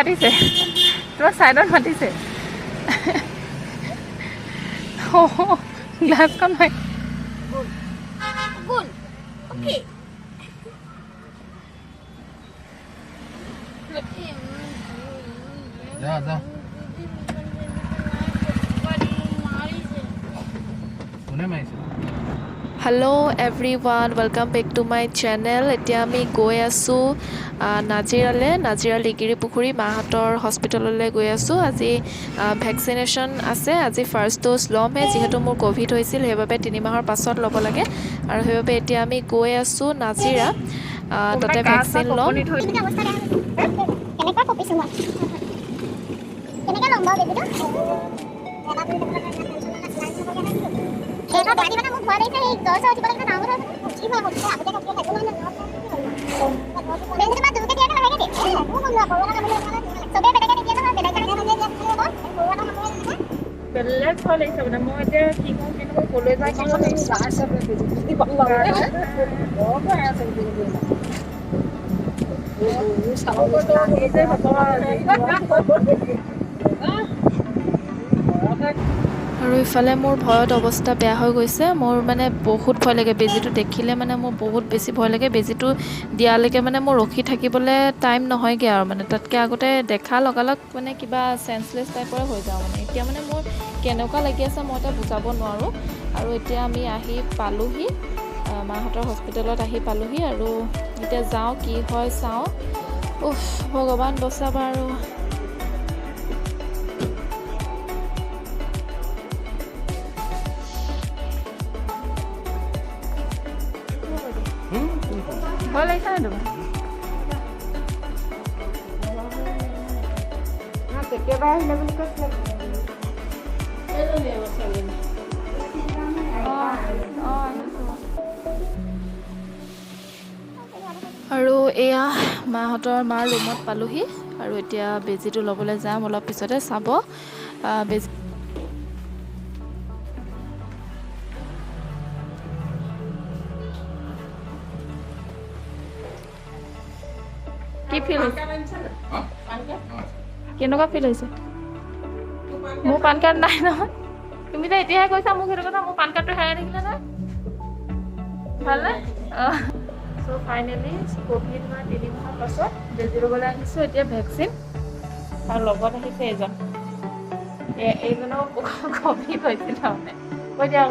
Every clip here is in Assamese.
মাতিছে তোমাক চাইডত মাতিছে গ্লাছখন হয় hello' everyone welcome back to my channel. এতিয়া আমি গৈ আছোঁ নাজিৰা লিগিৰি পুখুৰী মাহঁতৰ হস্পিটেললৈ গৈ আছোঁ। আজি ভেকচিনেশ্যন আছে। আজি ফাৰ্ষ্ট ড'জ ল'মহে, যিহেতু মোৰ ক'ভিড হৈছিল, সেইবাবে 3 মাহৰ পাছত ল'ব লাগে। আৰু সেইবাবে এতিয়া আমি গৈ আছোঁ নাজিৰা, তাতে ভেকচিন ল'ম। বেলেগ ভয় লাগিছে মানে মই এতিয়া কি কওঁ কেনেকৈ ক'লৈ যাওঁ আৰু ইফালে মোৰ ভয়ত অৱস্থা বেয়া হৈ গৈছে। মোৰ মানে বহুত ভয় লাগে, বেজীটো দেখিলে মানে মোৰ বহুত বেছি ভয় লাগে। বেজীটো দিয়ালৈকে মানে মোৰ ৰখি থাকিবলৈ টাইম নহয়গৈ আৰু মানে তাতকৈ আগতে দেখা লগালগ মানে কিবা চেঞ্চলেছ টাইপৰে হৈ যাওঁ মানে। এতিয়া মানে মোৰ কেনেকুৱা লাগি আছে মই এতিয়া বুজাব নোৱাৰোঁ। আৰু এতিয়া আমি আহি পালোহি, মাহঁতৰ হস্পিটেলত আহি পালোহি আৰু এতিয়া যাওঁ কি হয় চাওঁ। ভগৱান বচাবা আৰু। ভয় লাগিছে নে তোমাৰ? কেতিয়াবা আহিলে বুলি কৈছিলে আৰু এয়া মাৰ ৰুমত পালোহি আৰু এতিয়া বেজীটো ল'বলৈ যাম। অলপ পিছতে চাব বেজী কি ফিল হৈছে? কেনেকুৱা ফিল হৈছে? মোৰ পান কাৰ্ড নাই নহয়। তুমি যে এতিয়াহে কৈছা মোক সেইটো কথা, মোৰ পান কাৰ্ডটো হেৰাই থাকিলে নহয়। ভালনে? চ' ফাইনেলি ক'ভিড হোৱা 3 মাহৰ পাছত বেজী ল'বলৈ আহিছোঁ। এতিয়া ভেকচিন আৰু লগত আহিছে এইজনৰ ক'ভিড হৈছিল তাৰমানে। কৈ দিয়া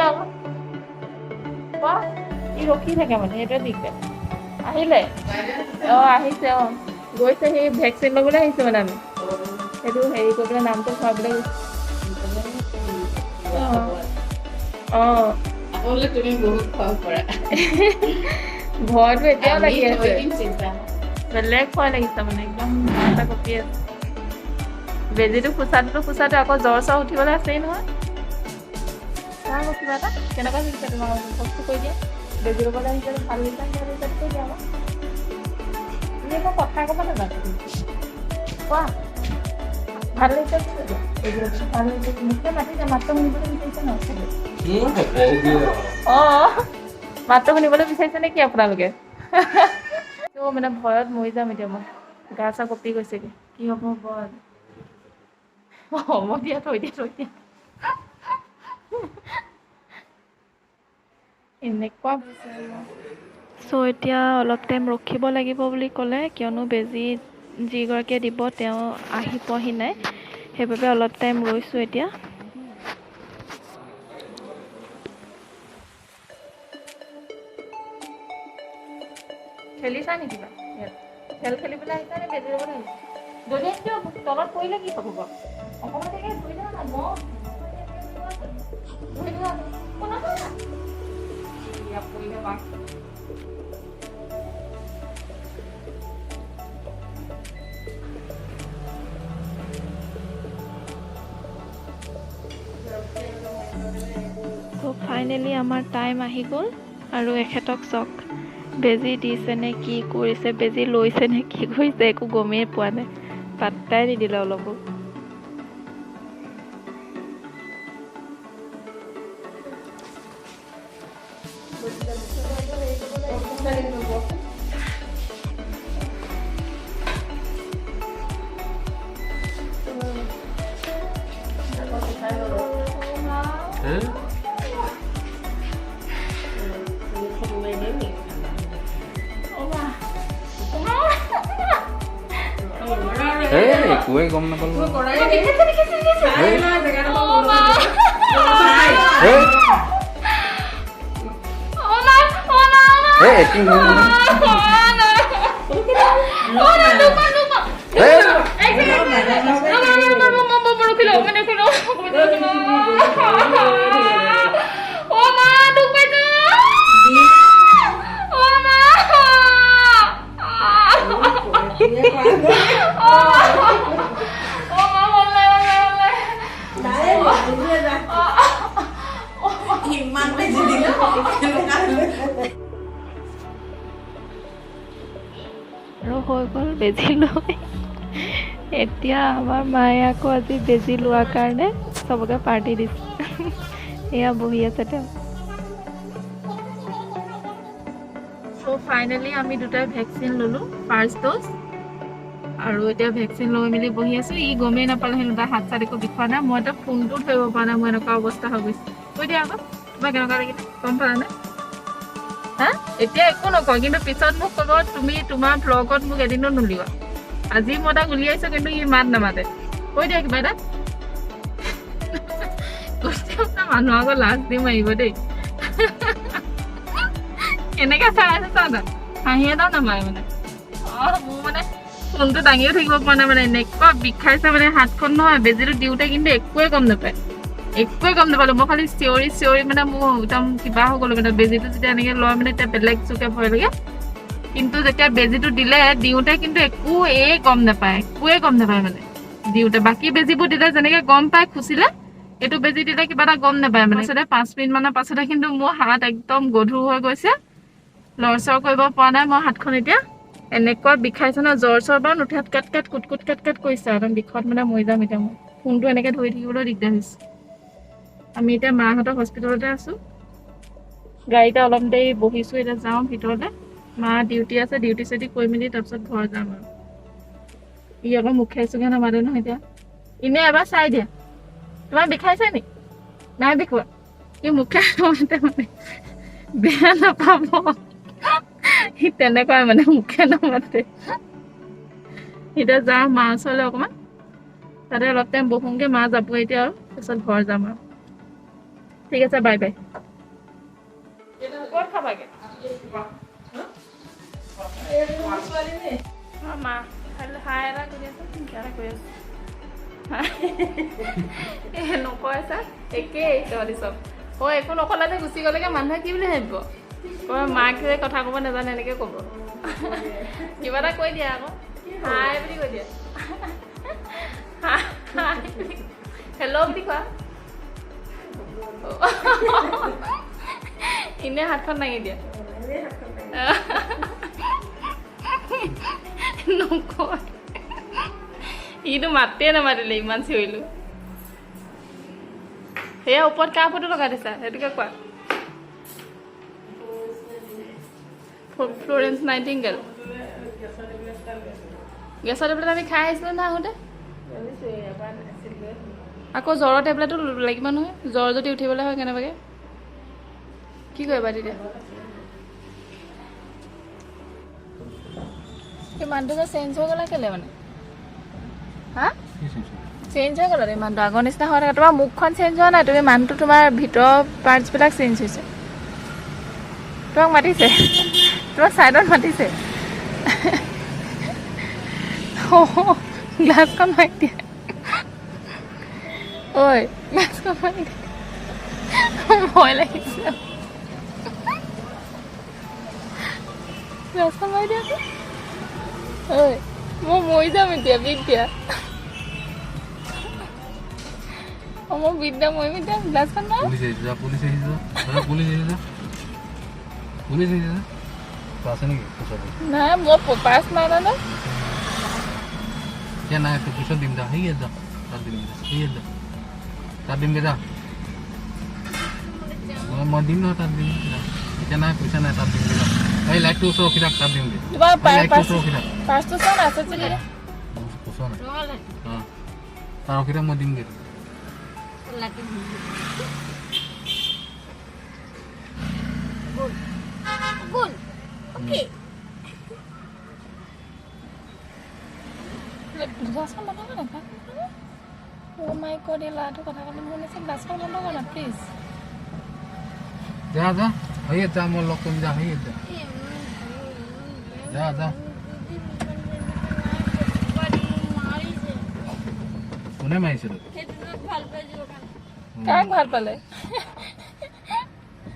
আকৌ কোৱা। ই ৰখি থাকে মানে, সেইটোৱে দিগদাৰ। আহিলে আহিছে গৈছে। সেই ভেকচিন ল'বলৈ আহিছে মানে আমি সেইটো হেৰি কৰি পেলাই নামটো ভৰাবলৈ গৈছোঁ। তুমি বহুত ভয় কৰা। ভয়টো এতিয়াও লাগি আছে, বেলেগ ভয় লাগিছে মানে একদম মাথা কঁপি আছে। বেজীটো ফুচাটো আকৌ জ্বৰ চৰ উঠিবলৈ আছেই নহয়। আকৌ কিবা এটা কেনেকুৱা লাগিছে তোমাৰ বস্তু কৈ দিয়া। বেজী ল'বলৈ আহিছে ভাল লাগিছে কৈ দিয়া আকৌ। তুমি একো কথা ক'ব নাজানো, কোৱা ভাল লাগিছে ভাল লাগিছে। মোকে মাতিছে, মাতটো শুনিবলৈ বিচাৰিছে ন? মাতটো শুনিবলৈ বিচাৰিছে নেকি আপোনালোকে? মানে ভয়ত মৰি যাম এতিয়া মই, গা চা কঁপি গৈছেগে। কি হ'ব বল হ'ব দিয়া, থৈ দিয়া এনেকুৱা। চ' এতিয়া অলপ টাইম ৰখিব লাগিব বুলি ক'লে, কিয়নো বেজী যিগৰাকীয়ে দিব তেওঁ আহি পোৱাহি নাই, সেইবাবে অলপ টাইম ৰৈছোঁ এতিয়া। খেলিছা নেকি? খেল খেলিবলৈ আহিছা নে বেজী ল'বলৈ আহিছা? দলিয়াই দিয়ক, তলত পৰিলে কি হ'ব বাৰু? অকণমান দেৰিকে ধৰি দিবা না, ত' ফাইনেলি আমাৰ টাইম আহি গ'ল আৰু এখেতক চক বেজী দিছে নে কি কৰিছে, বেজী লৈছে নে কি কৰিছে একো গমেই পোৱা নাই, পাত্তাই নিদিলে অলপো। একোৱে গম নাপালো এক্টিং আৰু হৈ গ'ল বেজি লৈ এতিয়া আমাৰ মায়ে আকৌ আজি বেজি লোৱাৰ কাৰণে চবকে পাৰ্টি দিছে এয়া বহি আছে তেওঁ চ' ফাইনেলি আমি দুটাই ভেকচিন ল'লোঁ ফাৰ্ষ্ট ড'জ আৰু এতিয়া ভেকচিন লৈ মেলি বহি আছোঁ ই গমেই নাপালে হেনো তাৰ হাত চাত একো বিষোৱা নাই মই এতিয়া ফোনটো ধৰিব পৰা নাই মোৰ এনেকুৱা অৱস্থা হৈ গৈছে কৈ দিয়া আকৌ তোমাৰ কেনেকুৱা লাগিলে গম পালানে হা এতিয়া একো নকয় কিন্তু পিছত মোক ক'ব তুমি তোমাৰ ব্লগত মোক এদিনো নুলিওৱা আজি মই তাক উলিয়াইছোঁ কিন্তু ই মাত নামাতে কৈ দিয়া কিবা এটা মানুহ আকৌ লাজ দি মাৰিব দেই এনেকৈ চাই আছে চা না হাঁহি এটাও নামাৰে মানে মোৰ মানে ফোনটো দাঙিও থাকিব পৰা নাই মানে এনেকুৱা বিষাইছে মানে হাতখন নহয় বেজিটো দিওঁতে কিন্তু একোৱে গম নাপায় একোৱে গম নাপালোঁ মই খালি চিঞৰি মানে মোৰ একদম কিবা হৈ গ'লো মানে বেজিটো যেতিয়া এনেকৈ লয় মানে এতিয়া বেলেগ চুকে ভয় লাগে কিন্তু যেতিয়া বেজিটো দিওঁতে কিন্তু একোৱে গম নাপায় মানে দিওঁতে বাকী বেজিবোৰ দিলে যেনেকৈ গম পায় খুচিলে এইটো বেজি দিলে কিবা এটা গম নাপায় মানে 5 মিনিট মানৰ পাছতে কিন্তু মোৰ হাত একদম গধুৰ হৈ গৈছে লৰচৰ কৰিব পৰা নাই মই হাতখন এতিয়া এনেকুৱা বিষাইছে ন জ্বৰ চৰ বাৰু নুঠে কাট কুট কৰিছে একদম বিষত মানে মৰি যাম এতিয়া মই ফোনটো এনেকৈ ধৰি থাকিবলৈ দিগদাৰ হৈছে আমি এতিয়া মাহঁতৰ হস্পিটেলতে আছোঁ গাড়ীতে অলপ দেৰি বহিছোঁ এতিয়া যাওঁ ভিতৰতে মা ডিউটি আছে ডিউটি চিউটি কৰি মেলি তাৰপিছত ঘৰ যাম আৰু ই আকৌ মুখে চুখে নামাতে নহয় এতিয়া এনে এবাৰ চাই দিয়া তোমাৰ বিষাইছে নি নাই বিষোৱা ই মুখে নামাতে মানে বেয়া নাপাব সি তেনেকুৱাই মানে মুখে নামাতে এতিয়া যাওঁ মা ওচৰলৈ অকণমান তাতে অলপ টাইম বহোংগে মা যাব এতিয়া আৰু তাৰপিছত ঘৰ যাম আৰু ঠিক আছে বাই বাই ক'ত খাবাগে মা হাই এটা কৰি আছো এটা কৰি আছো নকয় ছাৰ একেই তহঁতি চব একো নকলাতে গুচি গ'লেগে মানুহে কি বুলি ভাবিব মাকে কথা ক'ব নাজানে এনেকৈ ক'ব কিবা এটা কৈ দিয়া আকৌ হাই বুলি কৈ দিয়া হেল্ল' বুলি কোৱা এনে হাতখন দাঙি দিয়া নকয় ইটো মাতে নামাতিলে ইমান চিঞৰিলোঁ সেয়া ওপৰত কাৰ ফটো লগাই দিছা সেইটোকে কোৱা ফ্লৰেন্স নাইটিংগেল গেছৰ টেবলেট আমি খাই আহিছিলোঁ না আহোঁতে আকৌ জ্বৰৰ টেবলেটো লাগিব নহয় জ্বৰ যদি উঠিবলৈ হয় কেনেবাকৈ কি কৰিবা তেতিয়া সেই মানুহটো যে চেঞ্জ হৈ গ'লা কেলে মানে হা চেঞ্জ হৈ গ'লা মানুহটো আগৰ নিচিনা হৈ থাকে তোমাৰ মুখখন চেঞ্জ হোৱা নাই তুমি মানুহটো তোমাৰ ভিতৰৰ পাৰ্টছবিলাক চেঞ্জ হৈছে তোমাক মাতিছে তোমাক ছাইডত মাতিছে গ্লাছখন মাৰি দিয়া ঐ গ্লাছখন মাৰি দিয়া ভয় লাগিছে গ্লাছখন মাৰি দিয়া ঐ মই মৰি যাম এতিয়া বিদ্যা মই বিদ্যা মৰিম এতিয়া গ্লাছখন মাৰ নাই মই পাছ মাৰা নাই নাই পিছত দিম দা সেই যা তাত দিমগে যা মই দিম নহয় তাত দিম এতিয়া নাই পইচা নাই তাত দিমগে যা এই লাইটটো ওচৰ ৰখি থাক তাত দিমগে পাছটো চোন আছে যদি তাৰ ৰখি থাক মই দিমগে Good. Okay. গ্লাছখন বন্ধ কৰা না অ' মাই গড এই ল'ৰাটো কথা ক'লে মোৰ নিচিনা গ্লাছখন বন্ধ কৰা না প্লিজ যা যা হেৰিত যা মই লগ কৰিম যা হেৰিত যা যা যা কোনে মাৰিছে তোক কাক ভাল পালে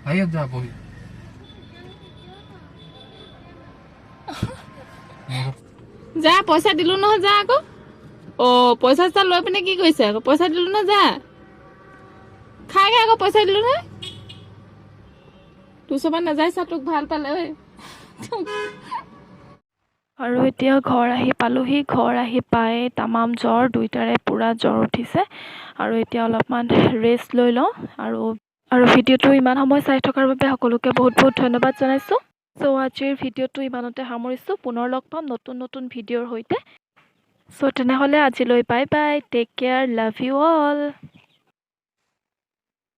হেৰিত যা বহি যা পইচা দিলো নহয় যা আকৌ অ' পইচা চা লৈ পিনে কি কৰিছে আকৌ পইচা দিলো নহয় যা খাগে আকৌ পইচা দিলো নহয় তোৰ চবা নাযায় চা তোক ভাল পালে ঐ আৰু এতিয়া ঘৰ আহি পালোহি ঘৰ আহি পাই তামাম জ্বৰ দুইটাৰে পুৰা জ্বৰ উঠিছে আৰু এতিয়া অলপমান ৰেষ্ট লৈ লওঁ আৰু ভিডিঅ'টো ইমান সময় চাই থকাৰ বাবে সকলোকে বহুত বহুত ধন্যবাদ জনাইছোঁ চ' আজিৰ ভিডিঅ'টো ইমানতে সামৰিছোঁ পুনৰ লগ পাম নতুন ভিডিঅ'ৰ সৈতে চ' তেনেহ'লে আজিলৈ bye bye take care love you all